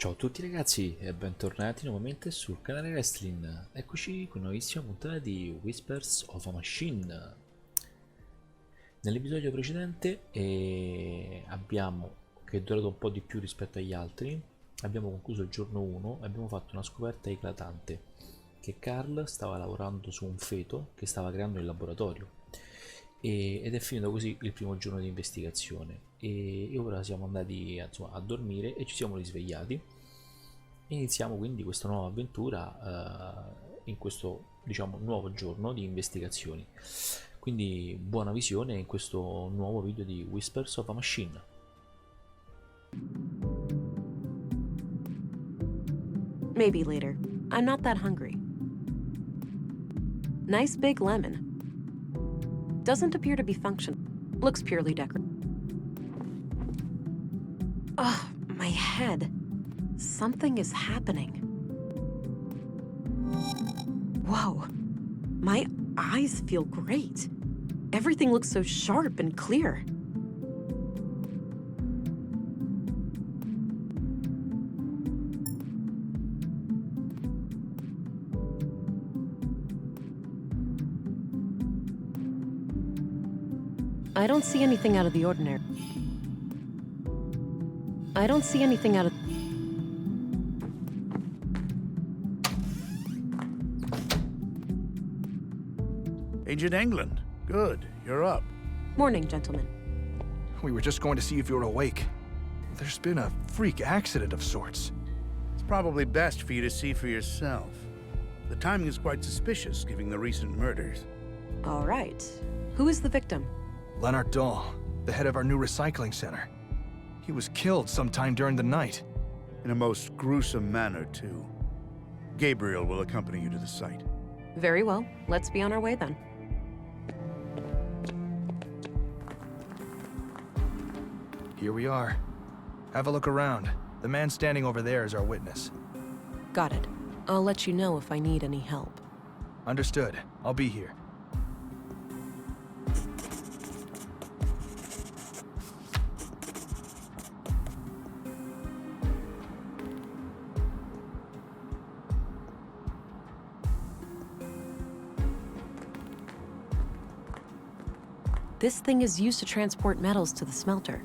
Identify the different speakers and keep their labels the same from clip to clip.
Speaker 1: Ciao a tutti ragazzi e bentornati nuovamente sul canale Raistlin. Eccoci con una nuovissima puntata di Whispers of a Machine. Nell'episodio precedente che è durato un po' di più rispetto agli altri, abbiamo concluso il giorno 1 e abbiamo fatto una scoperta eclatante, che Carl stava lavorando su un feto che stava creando in laboratorio ed è finito così il primo giorno di investigazione e ora siamo andati a dormire e ci siamo risvegliati. Iniziamo quindi questa nuova avventura in questo nuovo giorno di investigazioni. Quindi buona visione in questo nuovo video di Whispers of a Machine.
Speaker 2: Maybe later. I'm not that hungry. Nice big lemon. Doesn't appear to be functional. Looks purely decorative. Ugh, my head. Something is happening. Whoa. My eyes feel great. Everything looks so sharp and clear. I don't see anything out of the ordinary. I don't see anything out of...
Speaker 3: Agent England. Good, you're up.
Speaker 2: Morning, gentlemen.
Speaker 4: We were just going to see if you were awake. There's been a freak accident of sorts.
Speaker 3: It's probably best for you to see for yourself. The timing is quite suspicious, given the recent murders.
Speaker 2: All right. Who is the victim?
Speaker 4: Leonard Dahl, the head of our new recycling center. He was killed sometime during the night.
Speaker 3: In a most gruesome manner, too. Gabriel will accompany you to the site.
Speaker 2: Very well. Let's be on our way then.
Speaker 4: Here we are. Have a look around. The man standing over there is our witness.
Speaker 2: Got it. I'll let you know if I need any help.
Speaker 4: Understood. I'll be here.
Speaker 2: This thing is used to transport metals to the smelter.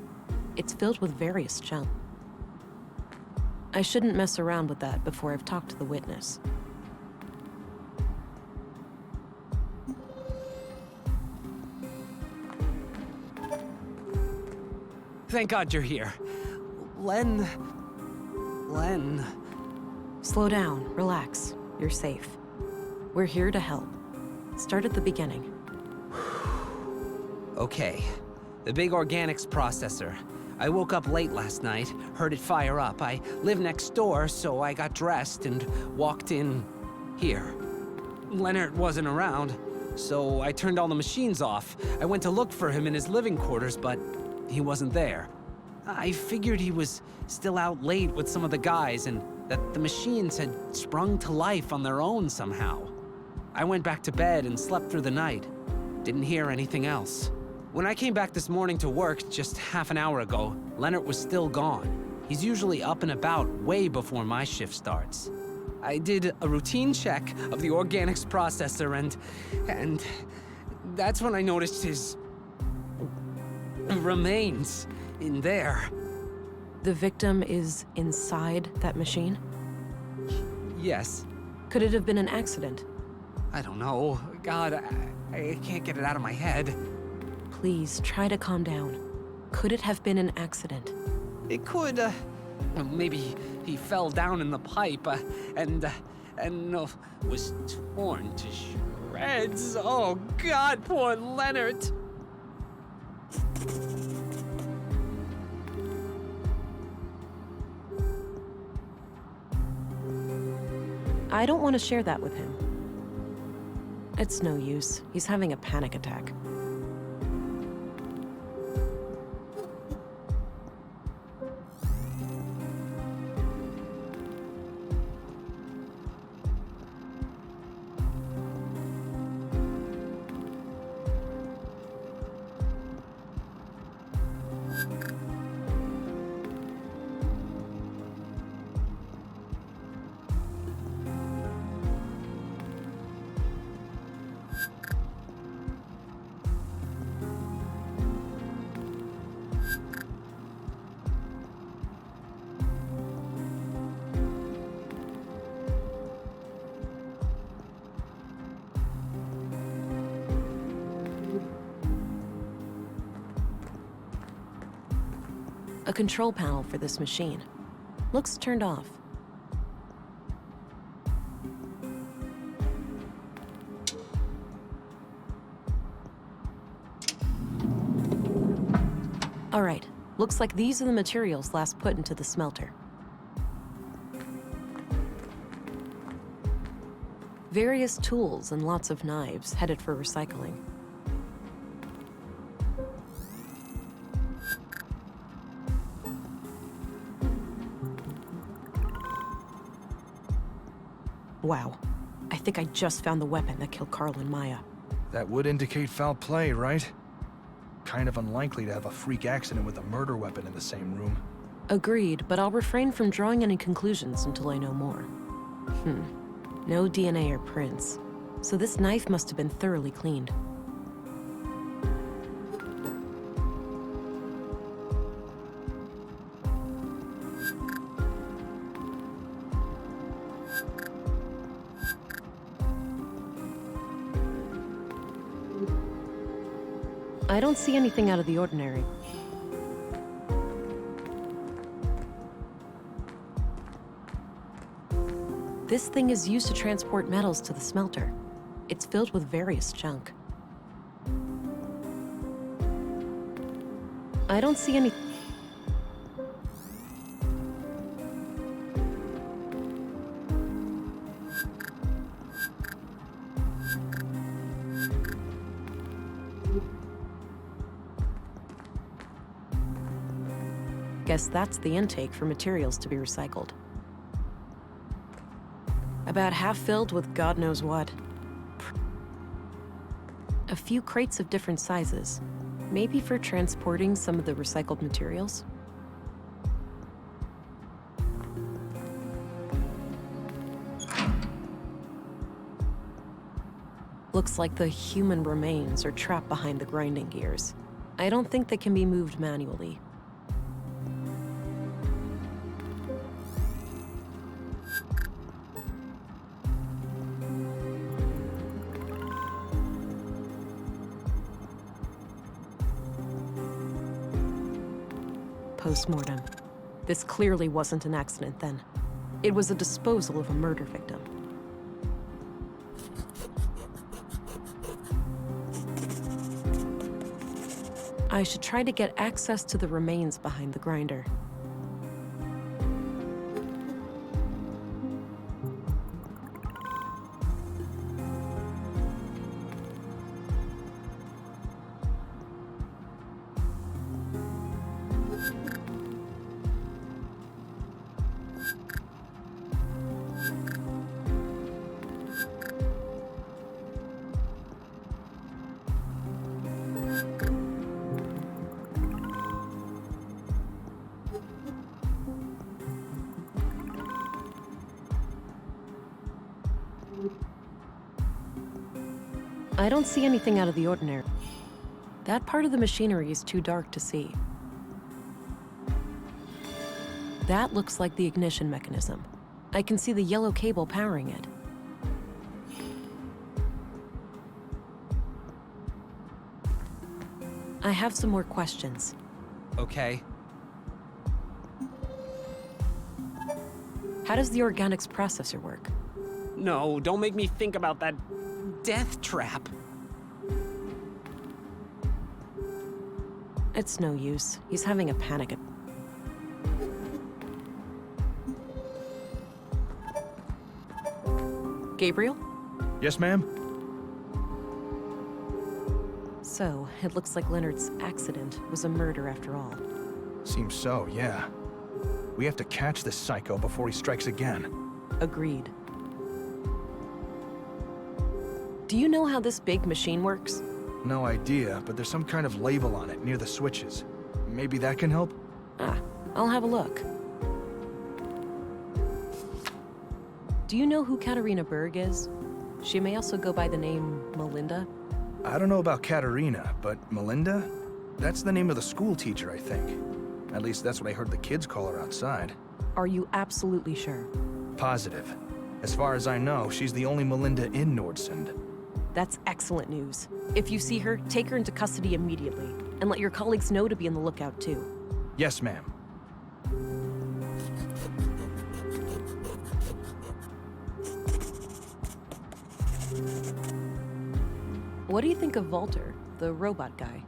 Speaker 2: It's filled with various junk. I shouldn't mess around with that before I've talked to the witness.
Speaker 5: Thank God you're here. Len...
Speaker 2: Slow down, relax. You're safe. We're here to help. Start at the beginning.
Speaker 5: Okay. The big organics processor. I woke up late last night, heard it fire up. I live next door, so I got dressed and walked in here. Leonard wasn't around, so I turned all the machines off. I went to look for him in his living quarters, but he wasn't there. I figured he was still out late with some of the guys and that the machines had sprung to life on their own somehow. I went back to bed and slept through the night. Didn't hear anything else. When I came back this morning to work just half an hour ago, Leonard was still gone. He's usually up and about way before my shift starts. I did a routine check of the organics processor and that's when I noticed his remains in there.
Speaker 2: The victim is inside that machine?
Speaker 5: Yes.
Speaker 2: Could it have been an accident?
Speaker 5: I don't know. God, I can't get it out of my head.
Speaker 2: Please, try to calm down. Could it have been an accident?
Speaker 5: It could, maybe he fell down in the pipe, and was torn to shreds. Oh, God, poor Leonard.
Speaker 2: I don't want to share that with him. It's no use. He's having a panic attack. A control panel for this machine. Looks turned off. All right, looks like these are the materials last put into the smelter. Various tools and lots of knives headed for recycling. Wow, I think I just found the weapon that killed Carl and Maya.
Speaker 4: That would indicate foul play, right? Kind of unlikely to have a freak accident with a murder weapon in the same room.
Speaker 2: Agreed, but I'll refrain from drawing any conclusions until I know more. No DNA or prints, so this knife must have been thoroughly cleaned. I don't see anything out of the ordinary. This thing is used to transport metals to the smelter. It's filled with various junk. I don't see any... Guess that's the intake for materials to be recycled. About half filled with God knows what. A few crates of different sizes, maybe for transporting some of the recycled materials. Looks like the human remains are trapped behind the grinding gears. I don't think they can be moved manually. Post-mortem. This clearly wasn't an accident then. It was a disposal of a murder victim. I should try to get access to the remains behind the grinder. I don't see anything out of the ordinary. That part of the machinery is too dark to see. That looks like the ignition mechanism. I can see the yellow cable powering it. I have some more questions.
Speaker 5: Okay.
Speaker 2: How does the organics processor work?
Speaker 5: No, don't make me think about that death trap.
Speaker 2: It's no use. He's having a panic. Gabriel?
Speaker 4: Yes, ma'am?
Speaker 2: So, it looks like Leonard's accident was a murder after all.
Speaker 4: Seems so, yeah. We have to catch this psycho before he strikes again.
Speaker 2: Agreed. Do you know how this big machine works?
Speaker 4: No idea, but there's some kind of label on it near the switches. Maybe that can help?
Speaker 2: Ah, I'll have a look. Do you know who Katerina Berg is? She may also go by the name Melinda.
Speaker 4: I don't know about Katerina, but Melinda? That's the name of the school teacher, I think. At least that's what I heard the kids call her outside.
Speaker 2: Are you absolutely sure?
Speaker 4: Positive. As far as I know, she's the only Melinda in Nordsund.
Speaker 2: That's excellent news. If you see her, take her into custody immediately, and let your colleagues know to be on the lookout too.
Speaker 4: Yes, ma'am.
Speaker 2: What do you think of Walter, the robot guy?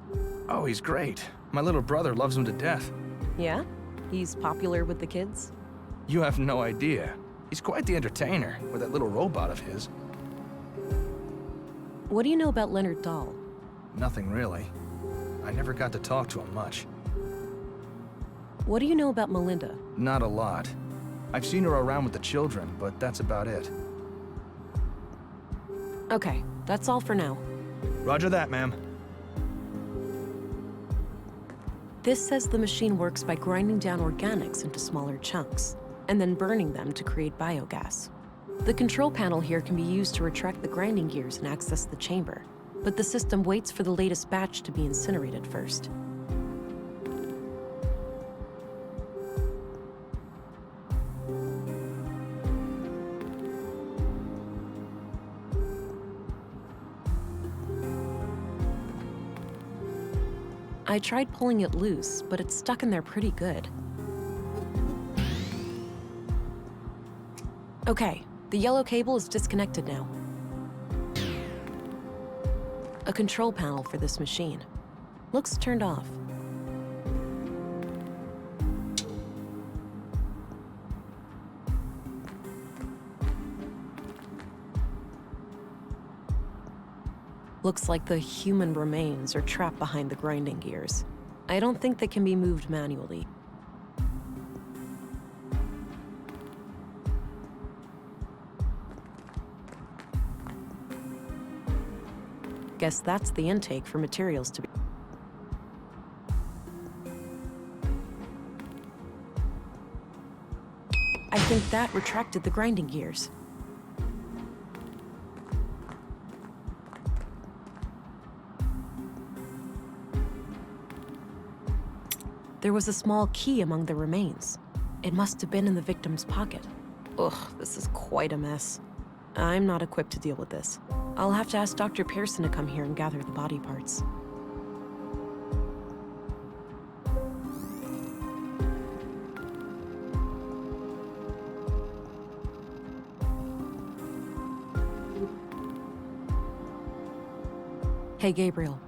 Speaker 4: Oh, he's great. My little brother loves him to death.
Speaker 2: Yeah? He's popular with the kids?
Speaker 4: You have no idea. He's quite the entertainer with that little robot of his.
Speaker 2: What do you know about Leonard Dahl?
Speaker 4: Nothing really. I never got to talk to him much.
Speaker 2: What do you know about Melinda?
Speaker 4: Not a lot. I've seen her around with the children, but that's about it.
Speaker 2: Okay, that's all for now.
Speaker 4: Roger that, ma'am.
Speaker 2: This says the machine works by grinding down organics into smaller chunks, and then burning them to create biogas. The control panel here can be used to retract the grinding gears and access the chamber, but the system waits for the latest batch to be incinerated first. I tried pulling it loose, but it's stuck in there pretty good. Okay, the yellow cable is disconnected now. A control panel for this machine. Looks turned off. Looks like the human remains are trapped behind the grinding gears. I don't think they can be moved manually. Guess that's the intake for materials to be. I think that retracted the grinding gears. There was a small key among the remains. It must have been in the victim's pocket. Ugh, this is quite a mess. I'm not equipped to deal with this. I'll have to ask Dr. Pearson to come here and gather the body parts. Hey, Gabriel.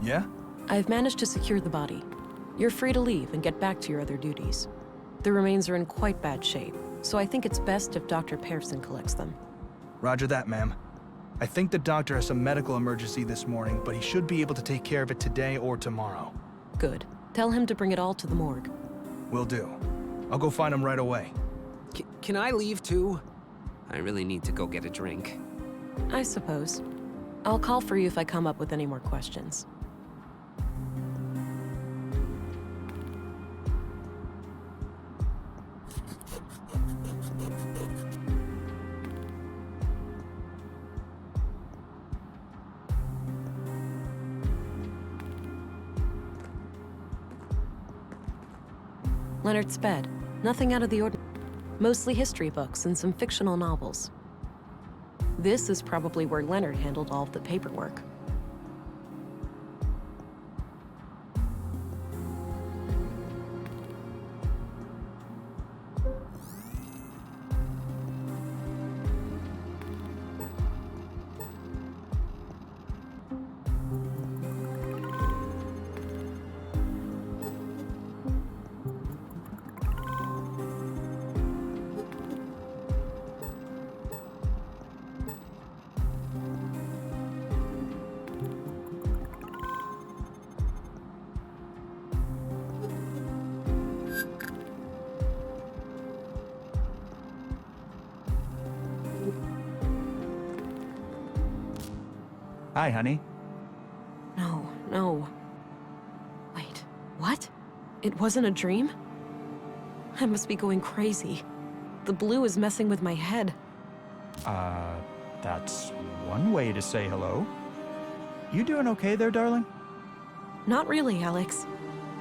Speaker 4: Yeah?
Speaker 2: I've managed to secure the body. You're free to leave and get back to your other duties. The remains are in quite bad shape, so I think it's best if Dr. Pearson collects them.
Speaker 4: Roger that, ma'am. I think the doctor has some medical emergency this morning, but he should be able to take care of it today or tomorrow.
Speaker 2: Good. Tell him to bring it all to the morgue.
Speaker 4: Will do. I'll go find him right away.
Speaker 5: Can I leave too? I really need to go get a drink.
Speaker 2: I suppose. I'll call for you if I come up with any more questions. Leonard's bed. Nothing out of the ordinary. Mostly history books and some fictional novels. This is probably where Leonard handled all of the paperwork.
Speaker 6: Hi, honey.
Speaker 2: No. Wait, what? It wasn't a dream? I must be going crazy. The blue is messing with my head.
Speaker 6: That's one way to say hello. You doing okay there, darling?
Speaker 2: Not really, Alex.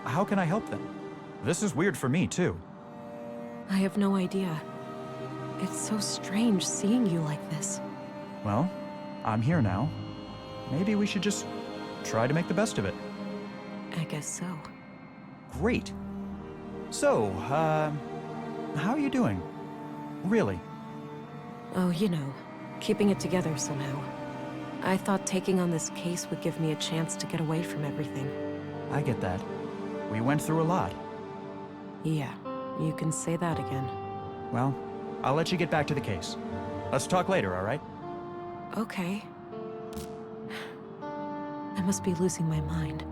Speaker 6: How can I help then? This is weird for me, too.
Speaker 2: I have no idea. It's so strange seeing you like this.
Speaker 6: Well, I'm here now. Maybe we should just try to make the best of it.
Speaker 2: I guess so.
Speaker 6: Great. So, how are you doing? Really?
Speaker 2: Oh, you know, keeping it together somehow. I thought taking on this case would give me a chance to get away from everything.
Speaker 6: I get that. We went through a lot.
Speaker 2: Yeah, you can say that again.
Speaker 6: Well, I'll let you get back to the case. Let's talk later, all right?
Speaker 2: Okay. I must be losing my mind.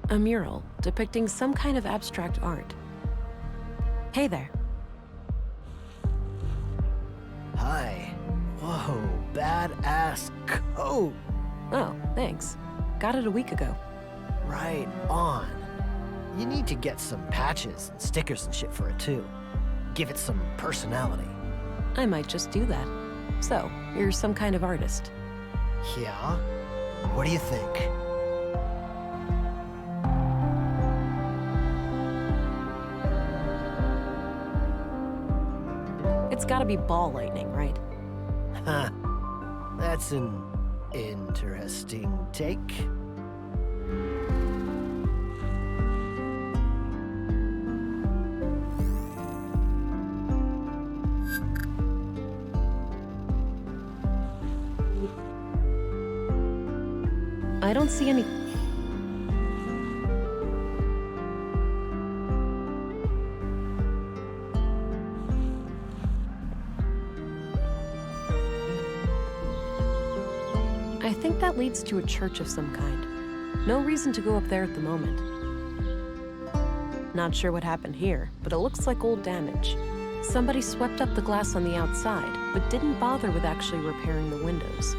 Speaker 2: A mural depicting some kind of abstract art. Hey there.
Speaker 7: Hi. Whoa, badass coat.
Speaker 2: Oh, thanks. Got it a week ago.
Speaker 7: Right on. You need to get some patches and stickers and shit for it too. Give it some personality.
Speaker 2: I might just do that. So, you're some kind of artist.
Speaker 7: Yeah? What do you think?
Speaker 2: It's gotta be ball lightning, right?
Speaker 7: Huh. That's an interesting take.
Speaker 2: I don't see any... I think that leads to a church of some kind. No reason to go up there at the moment. Not sure what happened here, but it looks like old damage. Somebody swept up the glass on the outside, but didn't bother with actually repairing the windows.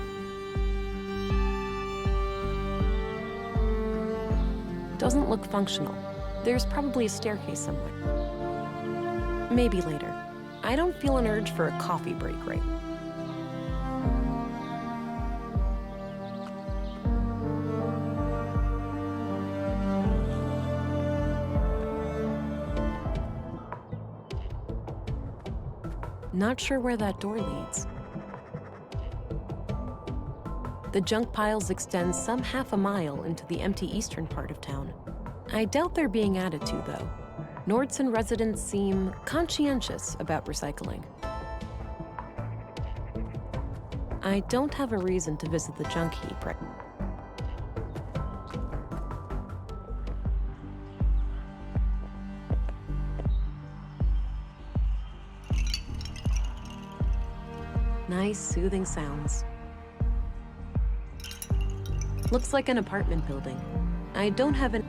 Speaker 2: Doesn't look functional. There's probably a staircase somewhere. Maybe later. I don't feel an urge for a coffee break right now. Not sure where that door leads. The junk piles extend some half a mile into the empty eastern part of town. I doubt they're being added to, though. Nordson residents seem conscientious about recycling. I don't have a reason to visit the junk heap right now. Nice, soothing sounds. Looks like an apartment building. I don't have an...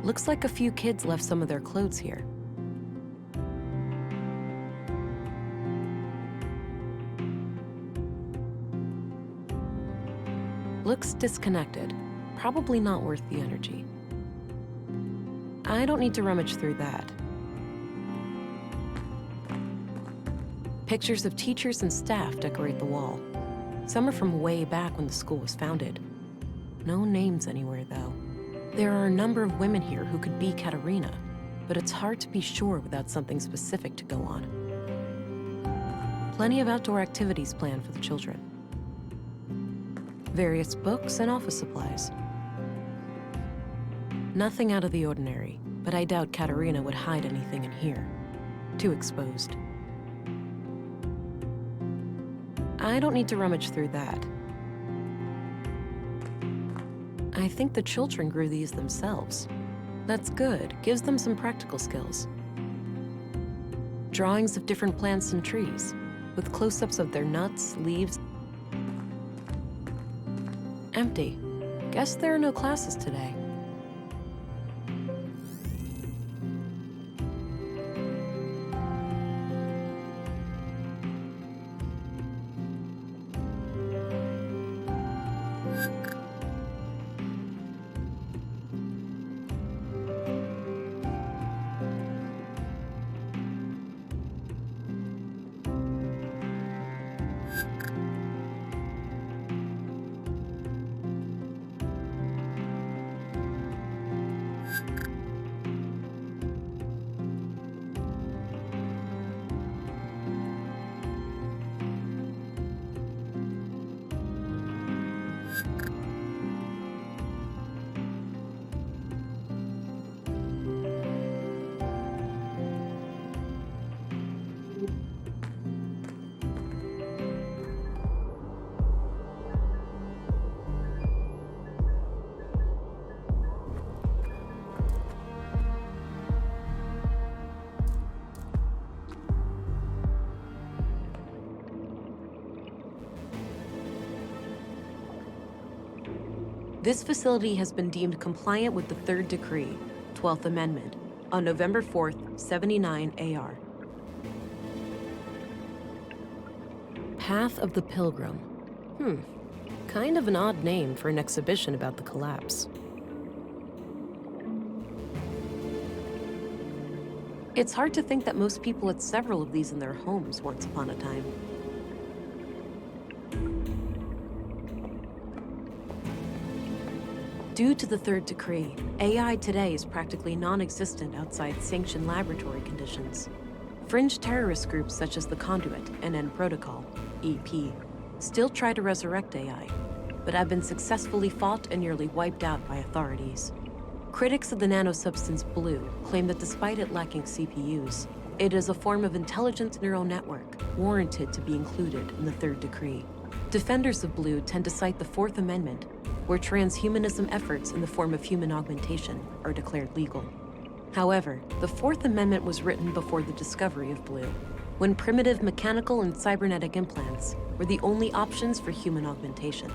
Speaker 2: Looks like a few kids left some of their clothes here. Looks disconnected. Probably not worth the energy. I don't need to rummage through that. Pictures of teachers and staff decorate the wall. Some are from way back when the school was founded. No names anywhere, though. There are a number of women here who could be Katerina, but it's hard to be sure without something specific to go on. Plenty of outdoor activities planned for the children. Various books and office supplies. Nothing out of the ordinary, but I doubt Katerina would hide anything in here. Too exposed. I don't need to rummage through that. I think the children grew these themselves. That's good, gives them some practical skills. Drawings of different plants and trees, with close-ups of their nuts, leaves. Empty. Guess there are no classes today. This facility has been deemed compliant with the Third Decree, 12th Amendment, on November 4th, 79 AR. Path of the Pilgrim. Kind of an odd name for an exhibition about the collapse. It's hard to think that most people had several of these in their homes once upon a time. Due to the Third Decree, AI today is practically non-existent outside sanctioned laboratory conditions. Fringe terrorist groups such as the Conduit and End Protocol, EP, still try to resurrect AI, but have been successfully fought and nearly wiped out by authorities. Critics of the nanosubstance Blue claim that despite it lacking CPUs, it is a form of intelligent neural network warranted to be included in the Third Decree. Defenders of Blue tend to cite the Fourth Amendment, where transhumanism efforts in the form of human augmentation are declared legal. However, the Fourth Amendment was written before the discovery of Blue, when primitive mechanical and cybernetic implants were the only options for human augmentation.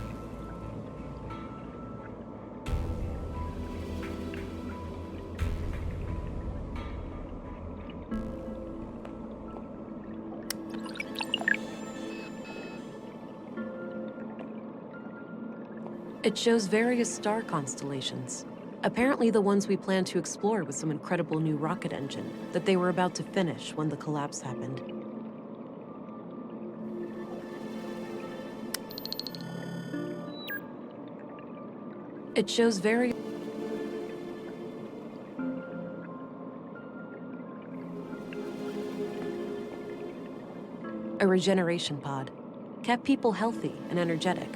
Speaker 2: It shows various star constellations. Apparently the ones we plan to explore with some incredible new rocket engine that they were about to finish when the collapse happened. It shows very... A regeneration pod. Kept people healthy and energetic.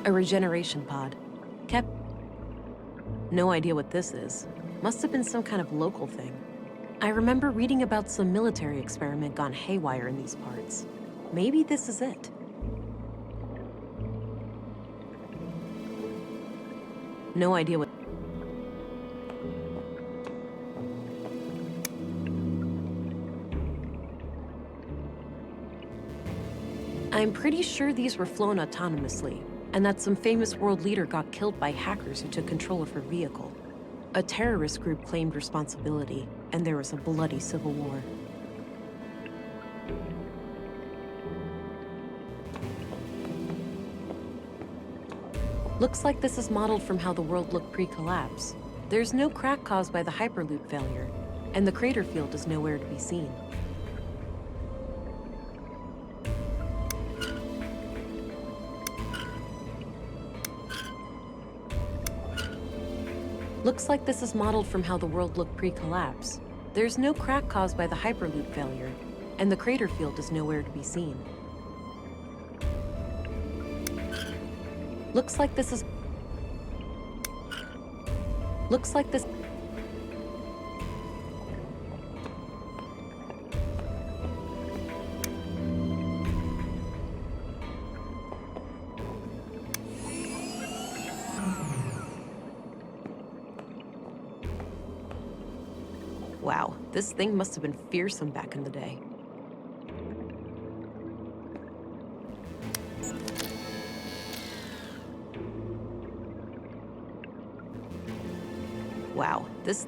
Speaker 2: A regeneration pod. Kept... No idea what this is. Must have been some kind of local thing. I remember reading about some military experiment gone haywire in these parts. Maybe this is it. No idea what... I'm pretty sure these were flown autonomously, and that some famous world leader got killed by hackers who took control of her vehicle. A terrorist group claimed responsibility, and there was a bloody civil war. Looks like this is modeled from how the world looked pre-collapse. There's no crack caused by the Hyperloop failure, and the crater field is nowhere to be seen. Looks like this is modeled from how the world looked pre-collapse. There's no crack caused by the Hyperloop failure, and the crater field is nowhere to be seen. Looks like this is... Looks like this... Wow, this thing must have been fearsome back in the day. Wow, this...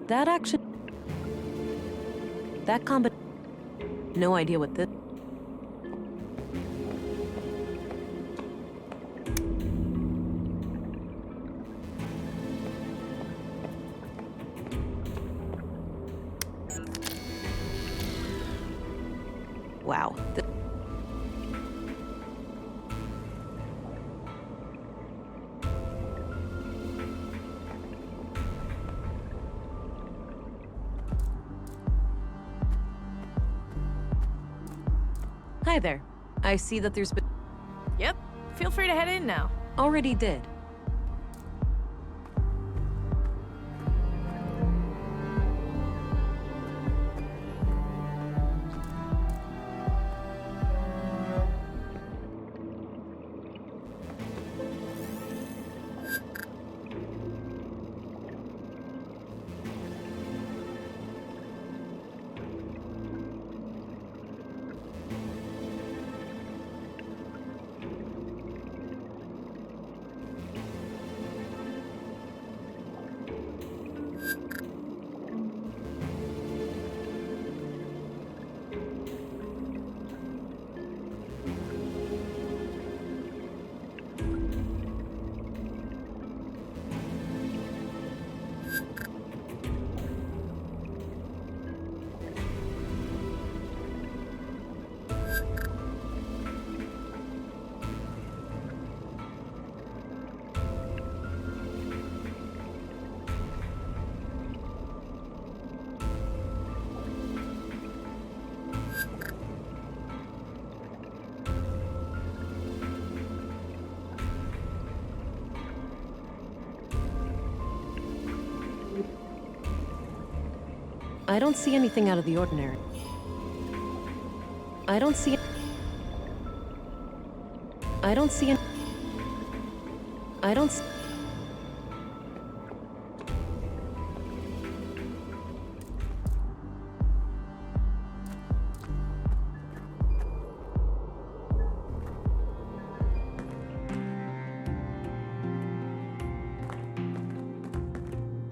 Speaker 2: That actually... That combo... No idea what this... Wow. Hi there. I see that there's been...
Speaker 8: Yep, feel free to head in now.
Speaker 2: Already did. I don't see anything out of the ordinary. I don't see... I don't see... I don't see...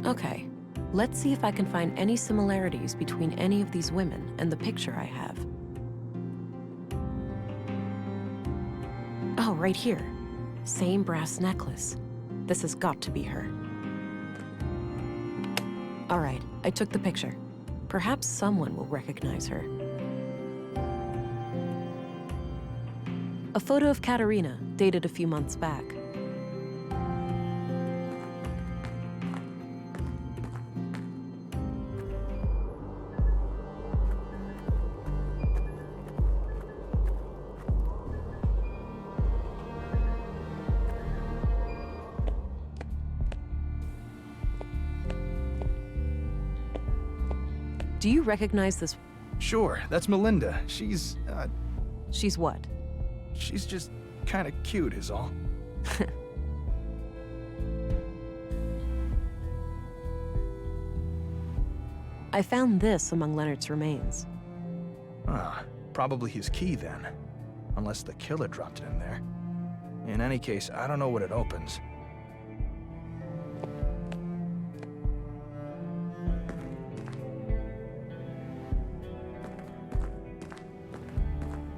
Speaker 2: Okay, let's see if I can find any similarities between any of these women and the picture I have. Oh, right here. Same brass necklace. This has got to be her. All right, I took the picture. Perhaps someone will recognize her. A photo of Katerina, dated a few months back. Do you recognize this?
Speaker 4: Sure, that's Melinda. She's
Speaker 2: She's what?
Speaker 4: she's just kind of cute is all.
Speaker 2: I found this among Leonard's remains.
Speaker 4: Ah, probably his key then. Unless the killer dropped it in there. In any case, I don't know what it opens.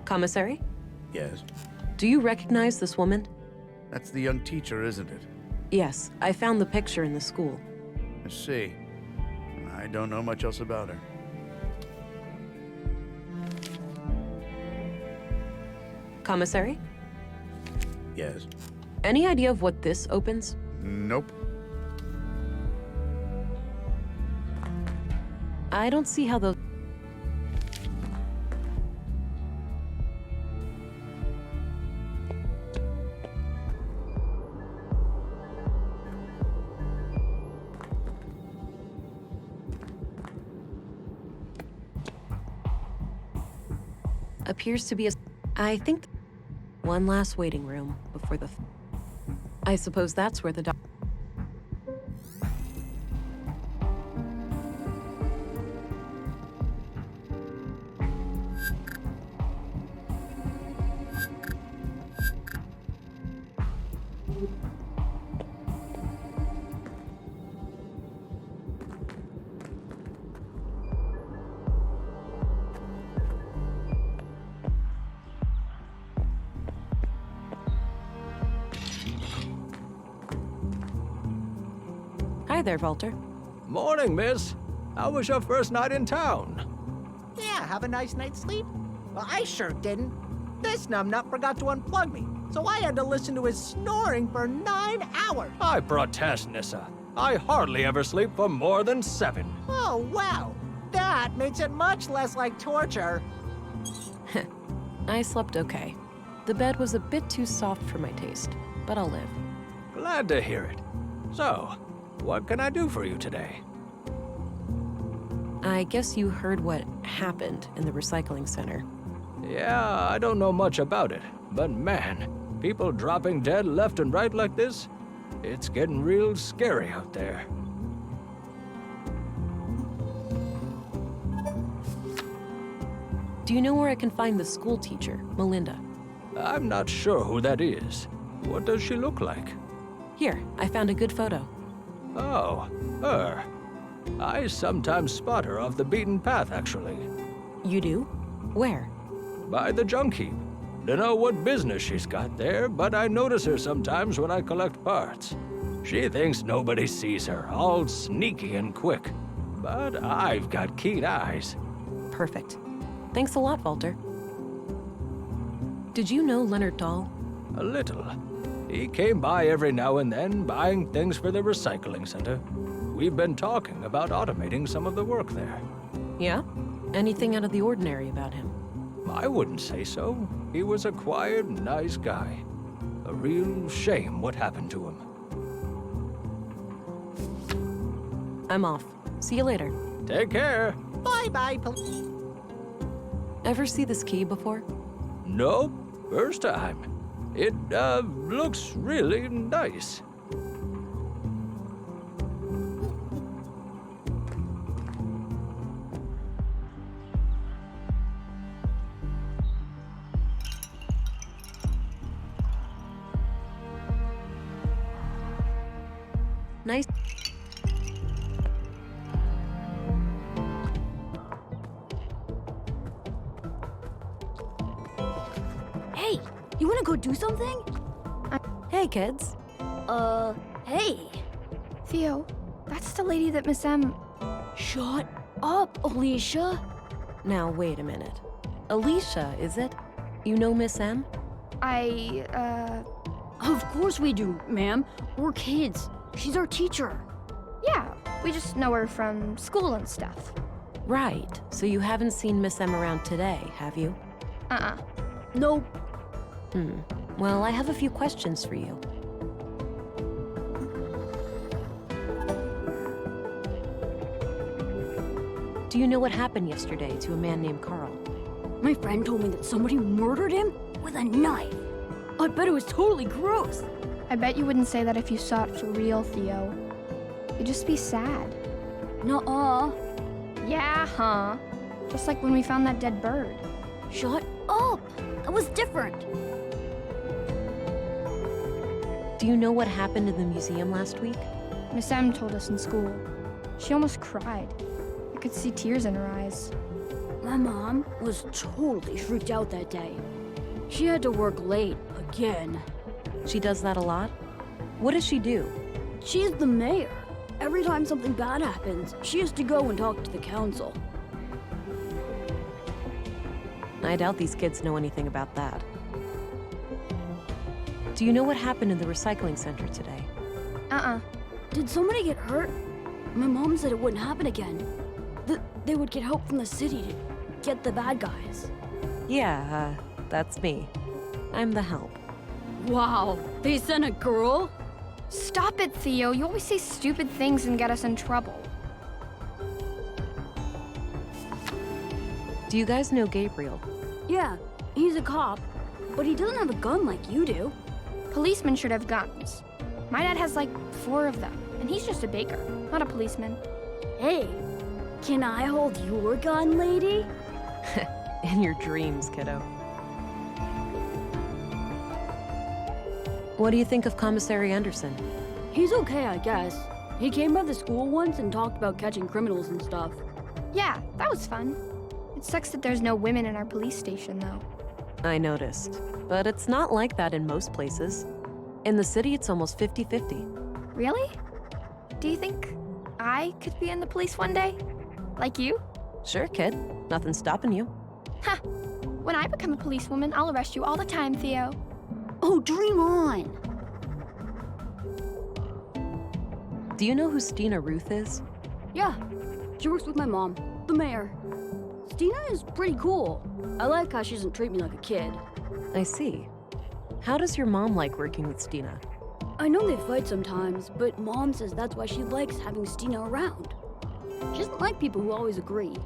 Speaker 2: Commissary?
Speaker 3: Yes.
Speaker 2: Do you recognize this woman?
Speaker 3: That's the young teacher, isn't it?
Speaker 2: Yes, I found the picture in the school.
Speaker 3: I see. I don't know much else about her.
Speaker 2: Commissary?
Speaker 3: Yes.
Speaker 2: Any idea of what this opens?
Speaker 3: Nope.
Speaker 2: I don't see how those... Appears to be a... I think... One last waiting room before the... I suppose that's where the doc... Hi there, Walter.
Speaker 9: Morning, miss. How was your first night in town?
Speaker 10: Yeah, have a nice night's sleep? Well, I sure didn't. This numbnut forgot to unplug me, so I had to listen to his snoring for 9 hours.
Speaker 9: I protest, Nissa. I hardly ever sleep for more than 7.
Speaker 10: Oh, wow. That makes it much less like torture.
Speaker 2: I slept okay. The bed was a bit too soft for my taste, but I'll live.
Speaker 9: Glad to hear it. So, what can I do for you today?
Speaker 2: I guess you heard what happened in the recycling center.
Speaker 9: Yeah, I don't know much about it, but man, people dropping dead left and right like this, it's getting real scary out there.
Speaker 2: Do you know where I can find the school teacher, Melinda?
Speaker 9: I'm not sure who that is. What does she look like?
Speaker 2: Here, I found a good photo.
Speaker 9: Oh, her. I sometimes spot her off the beaten path, actually.
Speaker 2: You do? Where?
Speaker 9: By the junk heap. Dunno what business she's got there, but I notice her sometimes when I collect parts. She thinks nobody sees her, all sneaky and quick. But I've got keen eyes.
Speaker 2: Perfect. Thanks a lot, Walter. Did you know Leonard Dahl?
Speaker 9: A little. He came by every now and then, buying things for the recycling center. We've been talking about automating some of the work there.
Speaker 2: Yeah? Anything out of the ordinary about him?
Speaker 9: I wouldn't say so. He was a quiet, nice guy. A real shame what happened to him.
Speaker 2: I'm off. See you later.
Speaker 9: Take care.
Speaker 10: Bye-bye, police.
Speaker 2: Ever see this key before?
Speaker 9: Nope, first time. It, looks really nice.
Speaker 2: Nice.
Speaker 11: Hey, you wanna go do something?
Speaker 2: Hey, kids.
Speaker 11: Hey.
Speaker 12: Theo, that's the lady that Miss M...
Speaker 11: Shut up, Alicia.
Speaker 2: Now, wait a minute. Alicia, is it? You know Miss M?
Speaker 11: Of course we do, ma'am. We're kids. She's our teacher.
Speaker 12: Yeah, we just know her from school and stuff.
Speaker 2: Right. So you haven't seen Miss M around today, have you?
Speaker 11: Nope.
Speaker 2: Well, I have a few questions for you. Do you know what happened yesterday to a man named Carl?
Speaker 11: My friend told me that somebody murdered him with a knife. I bet it was totally gross.
Speaker 12: I bet you wouldn't say that if you saw it for real, Theo. You'd just be sad.
Speaker 11: Nuh-uh.
Speaker 12: Yeah, huh? Just like when we found that dead bird.
Speaker 11: Shut up. That was different.
Speaker 2: Do you know what happened in the museum last week?
Speaker 12: Miss M told us in school. She almost cried. I could see tears in her eyes.
Speaker 11: My mom was totally freaked out that day. She had to work late again.
Speaker 2: She does that a lot? What does she do?
Speaker 11: She's the mayor. Every time something bad happens, she has to go and talk to the council.
Speaker 2: I doubt these kids know anything about that. Do you know what happened in the recycling center today?
Speaker 11: Did somebody get hurt? My mom said it wouldn't happen again. They would get help from the city to get the bad guys.
Speaker 2: Yeah, that's me. I'm the help.
Speaker 11: Wow, they sent a girl?
Speaker 12: Stop it, Theo. You always say stupid things and get us in trouble.
Speaker 2: Do you guys know Gabriel?
Speaker 11: Yeah, he's a cop, but he doesn't have a gun like you do.
Speaker 12: Policemen should have guns. My dad has like 4 of them, and he's just a baker, not a policeman.
Speaker 11: Hey, can I hold your gun, lady?
Speaker 2: In your dreams, kiddo. What do you think of Commissary Anderson?
Speaker 11: He's okay, I guess. He came by the school once and talked about catching criminals and stuff.
Speaker 12: Yeah, that was fun. It sucks that there's no women in our police station, though.
Speaker 2: I noticed. But it's not like that in most places. In the city, it's almost 50-50.
Speaker 12: Really? Do you think I could be in the police one day? Like you?
Speaker 2: Sure, kid. Nothing's stopping you.
Speaker 12: Ha! When I become a policewoman, I'll arrest you all the time, Theo.
Speaker 11: Oh, dream on!
Speaker 2: Do you know who Stina Ruth is?
Speaker 11: Yeah, she works with my mom, the mayor. Stina is pretty cool. I like how she doesn't treat me like a kid.
Speaker 2: I see. How does your mom like working with Stina?
Speaker 11: I know they fight sometimes, but Mom says that's why she likes having Stina around. She doesn't like people who always agree.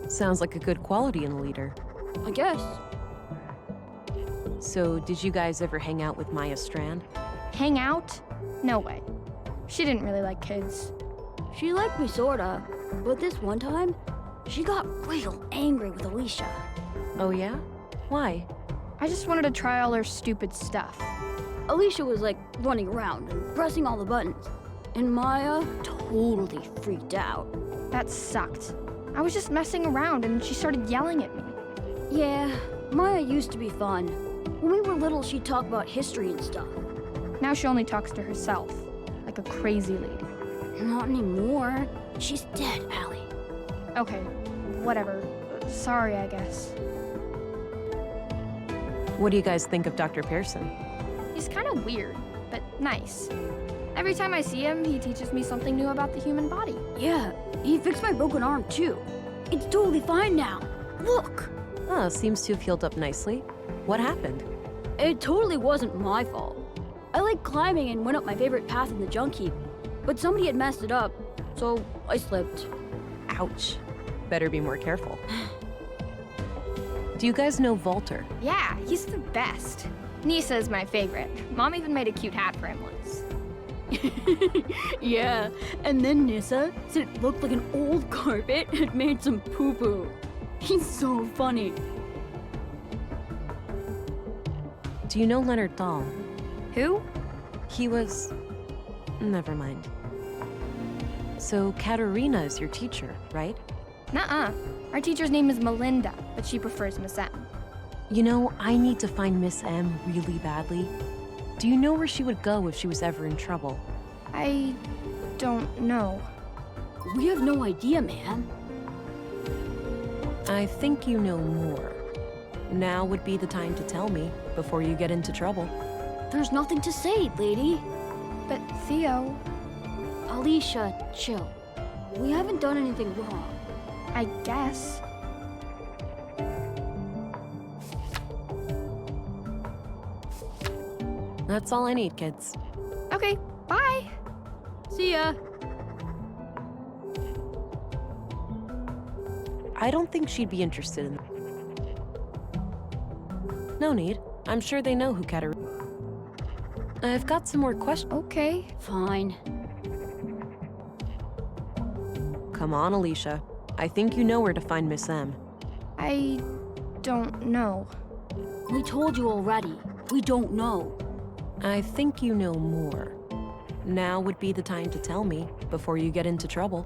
Speaker 2: Sounds like a good quality in a leader.
Speaker 11: I guess.
Speaker 2: So, did you guys ever hang out with Maya Strand?
Speaker 12: Hang out? No way. She didn't really like kids.
Speaker 11: She liked me sorta, but this one time, she got real angry with Alicia.
Speaker 2: Oh yeah? Why?
Speaker 12: I just wanted to try all her stupid stuff.
Speaker 11: Alicia was like running around and pressing all the buttons, and Maya totally freaked out.
Speaker 12: That sucked. I was just messing around and she started yelling at me.
Speaker 11: Yeah, Maya used to be fun. When we were little, she'd talk about history and stuff.
Speaker 12: Now she only talks to herself, like a crazy lady.
Speaker 11: Not anymore. She's dead, Allie.
Speaker 12: Okay, whatever. Sorry, I guess.
Speaker 2: What do you guys think of Dr. Pearson?
Speaker 12: He's kind of weird, but nice. Every time I see him, he teaches me something new about the human body.
Speaker 11: Yeah, he fixed my broken arm too. It's totally fine now. Look!
Speaker 2: Oh, seems to have healed up nicely. What happened?
Speaker 11: It totally wasn't my fault. I like climbing and went up my favorite path in the junk heap, but somebody had messed it up, so I slipped.
Speaker 2: Ouch. Better be more careful. Do you guys know Walter?
Speaker 12: Yeah, he's the best. Nisa is my favorite. Mom even made a cute hat for him once.
Speaker 11: Yeah, and then Nissa said it looked like an old carpet had made some poo-poo. He's so funny.
Speaker 2: Do you know Leonard Dahl?
Speaker 12: Who?
Speaker 2: He was... Never mind. So Katerina is your teacher, right?
Speaker 12: Nuh-uh. Our teacher's name is Melinda, but she prefers Miss M.
Speaker 2: You know, I need to find Miss M really badly. Do you know where she would go if she was ever in trouble?
Speaker 12: I don't know.
Speaker 11: We have no idea, man.
Speaker 2: I think you know more. Now would be the time to tell me before you get into trouble.
Speaker 11: There's nothing to say, lady.
Speaker 12: But Theo...
Speaker 11: Alicia, chill. We haven't done anything wrong.
Speaker 12: I guess.
Speaker 2: That's all I need, kids.
Speaker 12: Okay, bye.
Speaker 11: See ya.
Speaker 2: I don't think she'd be interested in... No need. I'm sure they know who Katerina... I've got some more questions.
Speaker 12: Okay.
Speaker 11: Fine.
Speaker 2: Come on, Alicia. I think you know where to find Miss M.
Speaker 12: I don't know.
Speaker 11: We told you already. We don't know.
Speaker 2: I think you know more. Now would be the time to tell me before you get into trouble.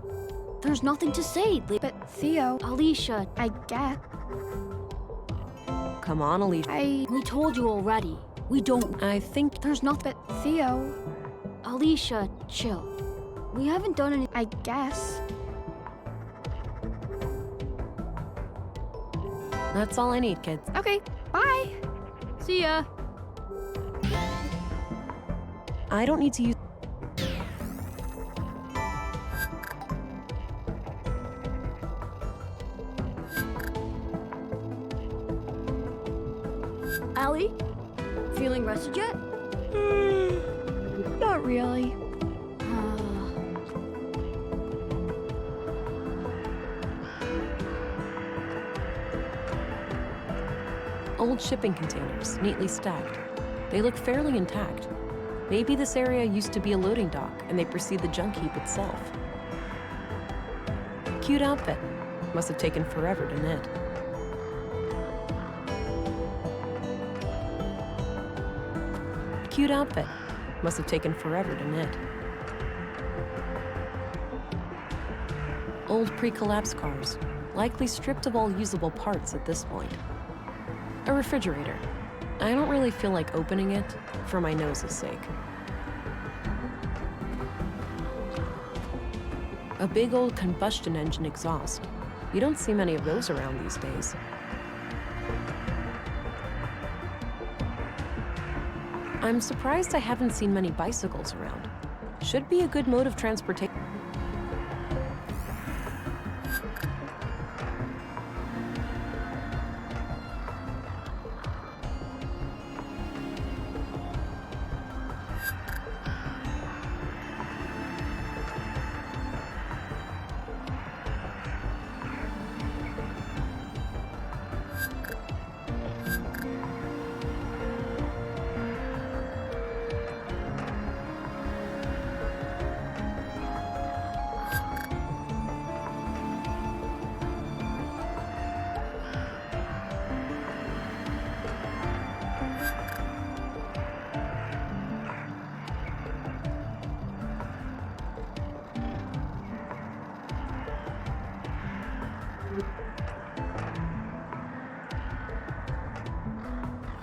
Speaker 11: There's nothing to say,
Speaker 12: but Theo...
Speaker 11: Alicia,
Speaker 12: I guess...
Speaker 2: Come on, Alicia.
Speaker 11: We told you already. We don't...
Speaker 2: I think...
Speaker 11: There's nothing...
Speaker 12: But Theo...
Speaker 11: Alicia, chill. We haven't done any...
Speaker 12: I guess...
Speaker 2: That's all I need, kids.
Speaker 12: Okay, bye.
Speaker 11: See ya.
Speaker 2: I don't need to use...
Speaker 11: Allie? Feeling rested yet?
Speaker 12: Not really.
Speaker 2: Old shipping containers, neatly stacked. They look fairly intact. Maybe this area used to be a loading dock, and they precede the junk heap itself. Cute outfit. Must have taken forever to knit. Cute outfit. Must have taken forever to knit. Old pre-collapse cars, likely stripped of all usable parts at this point. A refrigerator. I don't really feel like opening it, for my nose's sake. A big old combustion engine exhaust. You don't see many of those around these days. I'm surprised I haven't seen many bicycles around. Should be a good mode of transportation.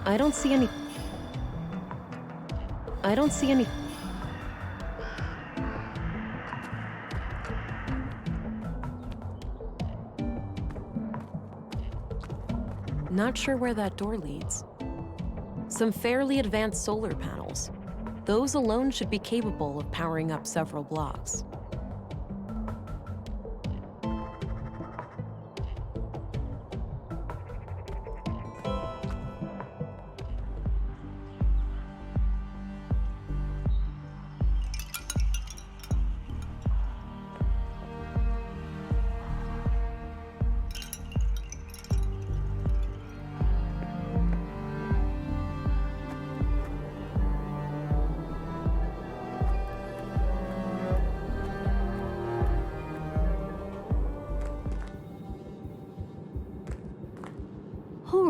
Speaker 2: I don't see any... Not sure where that door leads. Some fairly advanced solar panels. Those alone should be capable of powering up several blocks.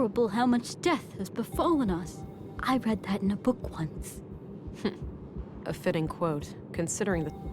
Speaker 11: horrible how much death has befallen us. I read that in a book once.
Speaker 2: A fitting quote, considering the...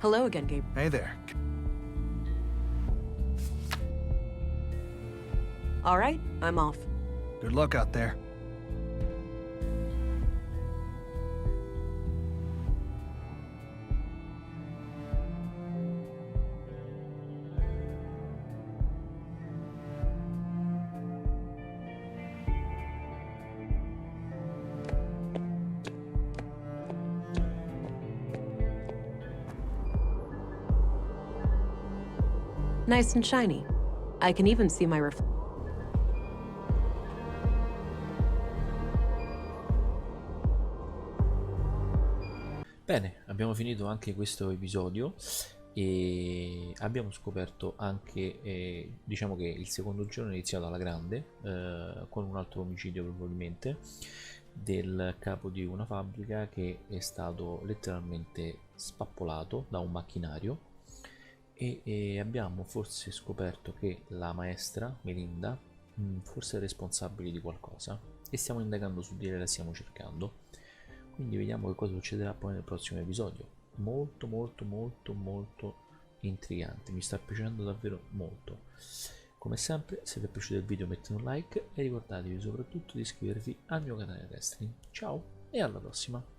Speaker 2: Hello again, Gabe.
Speaker 4: Hey there.
Speaker 2: All right, I'm off.
Speaker 4: Good luck out there.
Speaker 2: Nice and shiny. I can even see my
Speaker 1: Bene, abbiamo finito anche questo episodio e abbiamo scoperto anche, diciamo che il secondo giorno è iniziato alla grande, con un altro omicidio probabilmente, del capo di una fabbrica che è stato letteralmente spappolato da un macchinario. E abbiamo forse scoperto che la maestra Melinda forse è responsabile di qualcosa e stiamo indagando su di lei, la stiamo cercando, quindi vediamo che cosa succederà poi nel prossimo episodio. Molto molto molto molto intrigante, mi sta piacendo davvero molto. Come sempre, se vi è piaciuto il video mettete un like e ricordatevi soprattutto di iscrivervi al mio canale Raistlin. Ciao e alla prossima.